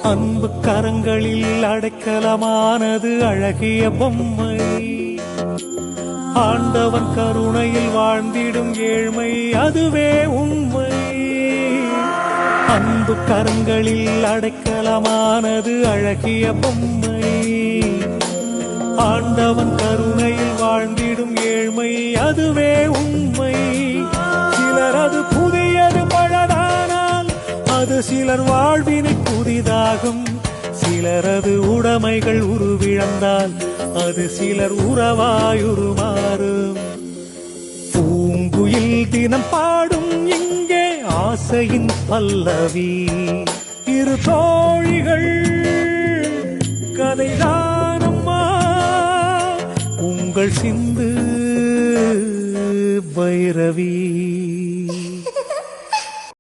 அன்பு கரங்களில் அடைக்கலமானது அழகிய பொம்மை. ஆண்டவன் கருணையில் வாழ்ந்திடும் ஏழ்மை அதுவே உண்மை. அன்பு கரங்களில் அடைக்கலமானது அழகிய பொம்மை. ஆண்டவன் கருணையில் வாழ்ந்திடும் ஏழ்மை அதுவே உண்மை. சிலர் அது புதியது பழதானால் அது சிலர் வாழ்வினை புதிதாகும். சிலரது உடைமைகள் உருவிழந்தால் அது சிலர் உறவாயுருமாறும். பூங்குயில் தினம் பாடும் இங்கே ஆசையின் பல்லவி. இரு தோழிகள் கதைதானம்மா உங்கள் சிந்து பைரவி.